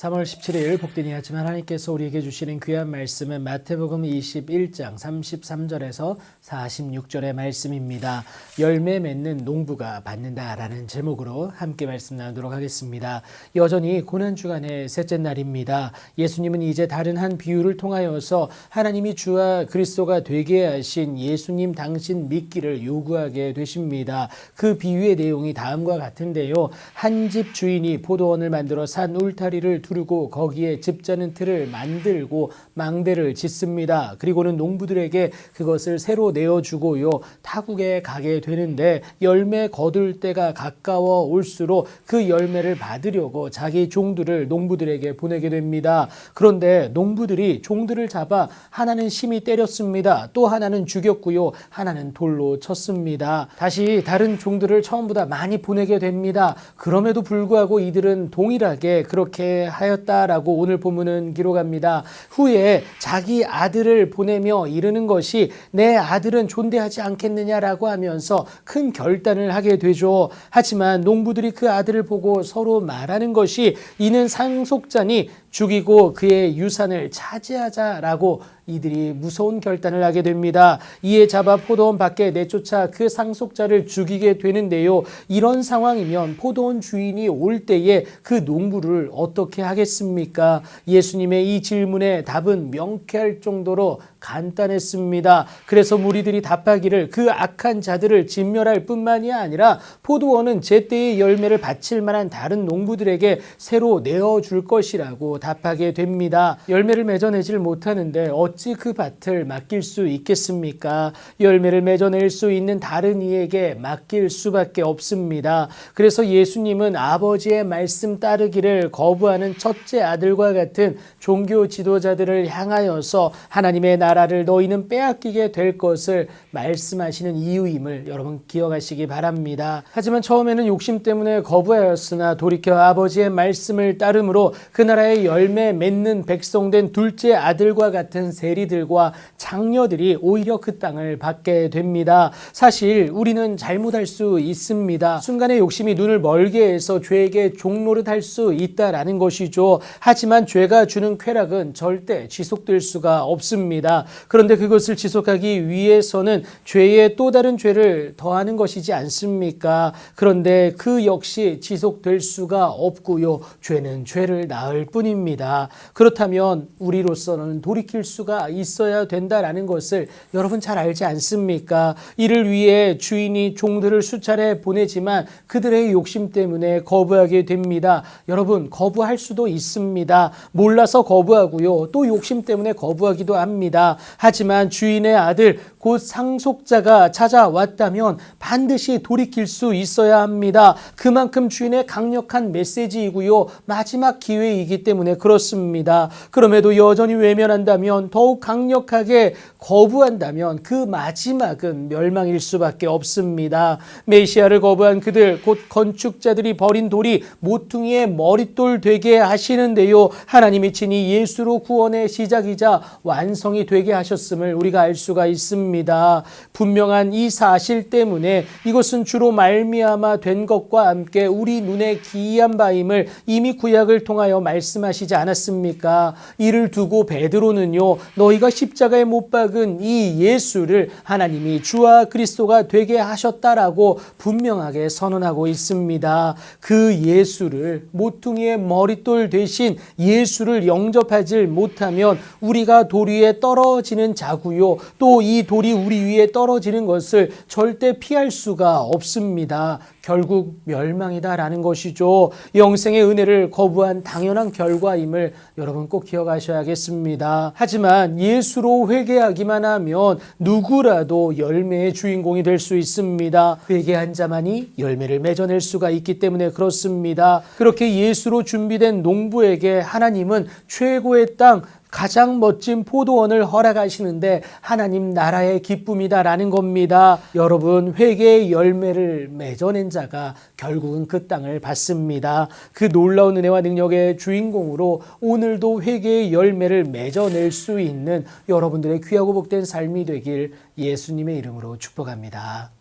3월 17일 복된 이하침 하나님께서 우리에게 주시는 귀한 말씀은 마태복음 21장 33절에서 46절의 말씀입니다. 열매 맺는 농부가 받는다라는 제목으로 함께 말씀 나누도록 하겠습니다. 여전히 고난주간의 셋째 날입니다. 예수님은 이제 다른 한 비유를 통하여서 하나님이 주와 그리스도가 되게 하신 예수님 당신 믿기를 요구하게 되십니다. 그 비유의 내용이 다음과 같은데요. 한 집 주인이 포도원을 만들어 산 울타리를 두르고 거기에 즙자는 틀을 만들고 망대를 짓습니다. 그리고는 농부들에게 그것을 새로 내어주고요. 타국에 가게 되는데 열매 거둘 때가 가까워 올수록 그 열매를 받으려고 자기 종들을 농부들에게 보내게 됩니다. 그런데 농부들이 종들을 잡아 하나는 심히 때렸습니다. 또 하나는 죽였고요. 하나는 돌로 쳤습니다. 다시 다른 종들을 처음보다 많이 보내게 됩니다. 그럼에도 불구하고 이들은 동일하게 그렇게 하였다라고 오늘 본문은 기록합니다. 후에 자기 아들을 보내며 이르는 것이 내 아들은 존대하지 않겠느냐라고 하면서 큰 결단을 하게 되죠. 하지만 농부들이 그 아들을 보고 서로 말하는 것이 이는 상속자니 죽이고 그의 유산을 차지하자라고 이들이 무서운 결단을 하게 됩니다. 이에 잡아 포도원 밖에 내쫓아 그 상속자를 죽이게 되는데요. 이런 상황이면 포도원 주인이 올 때에 그 농부를 어떻게 하겠습니까? 예수님의 이 질문에 답은 명쾌할 정도로 간단했습니다. 그래서 무리들이 답하기를 그 악한 자들을 진멸할 뿐만이 아니라 포도원은 제때의 열매를 바칠 만한 다른 농부들에게 새로 내어줄 것이라고 답하게 됩니다. 열매를 맺어내질 못하는데 어찌 그 밭을 맡길 수 있겠습니까? 열매를 맺어낼 수 있는 다른 이에게 맡길 수밖에 없습니다. 그래서 예수님은 아버지의 말씀 따르기를 거부하는 첫째 아들과 같은 종교 지도자들을 향하여서 하나님의 나라를 너희는 빼앗기게 될 것을 말씀하시는 이유임을 여러분 기억하시기 바랍니다. 하지만 처음에는 욕심 때문에 거부하였으나 돌이켜 아버지의 말씀을 따름으로 그 나라의 열매 맺는 백성된 둘째 아들과 같은 세리들과 장녀들이 오히려 그 땅을 받게 됩니다. 사실 우리는 잘못할 수 있습니다. 순간의 욕심이 눈을 멀게 해서 죄에게 종노릇할 수 있다라는 것이죠. 하지만 죄가 주는 쾌락은 절대 지속될 수가 없습니다. 그런데 그것을 지속하기 위해서는 죄에 또 다른 죄를 더하는 것이지 않습니까? 그런데 그 역시 지속될 수가 없고요. 죄는 죄를 낳을 뿐입니다. 그렇다면 우리로서는 돌이킬 수가 있어야 된다라는 것을 여러분 잘 알지 않습니까? 이를 위해 주인이 종들을 수차례 보내지만 그들의 욕심 때문에 거부하게 됩니다. 여러분 거부할 수도 있습니다. 몰라서 거부하고요. 또 욕심 때문에 거부하기도 합니다. 하지만 주인의 아들 곧 상속자가 찾아왔다면 반드시 돌이킬 수 있어야 합니다. 그만큼 주인의 강력한 메시지이고요. 마지막 기회이기 때문에 그렇습니다. 그럼에도 여전히 외면한다면 더욱 강력하게 거부한다면 그 마지막은 멸망일 수밖에 없습니다. 메시아를 거부한 그들 곧 건축자들이 버린 돌이 모퉁이의 머릿돌 되게 하시는데요. 하나님이 친히 예수로 구원의 시작이자 완성이 되게 하셨음을 우리가 알 수가 있습니다. 분명한 이 사실 때문에 이것은 주로 말미암아 된 것과 함께 우리 눈에 기이한 바임을 이미 구약을 통하여 말씀하시지 않았습니까? 이를 두고 베드로는요. 너희가 십자가에 못 박은 이 예수를 하나님이 주와 그리스도가 되게 하셨다라고 분명하게 선언하고 있습니다. 그 예수를 모퉁이의 머릿돌 대신 예수를 영접하지 못하면 우리가 돌 위에 떨어지는 자고요. 또 이 돌이 우리 위에 떨어지는 것을 절대 피할 수가 없습니다. 결국 멸망이다라는 것이죠. 영생의 은혜를 거부한 당연한 결과임을 여러분 꼭 기억하셔야겠습니다. 하지만 예수로 회개하기만 하면 누구라도 열매의 주인공이 될 수 있습니다. 회개한 자만이 열매를 맺어낼 수가 있기 때문에 그렇습니다. 그렇게 예수로 준비된 농부에게 하나님은 최고의 땅 가장 멋진 포도원을 허락하시는데 하나님 나라의 기쁨이다라는 겁니다. 여러분 회개의 열매를 맺어낸 자가 결국은 그 땅을 받습니다. 그 놀라운 은혜와 능력의 주인공으로 오늘도 회개의 열매를 맺어낼 수 있는 여러분들의 귀하고 복된 삶이 되길 예수님의 이름으로 축복합니다.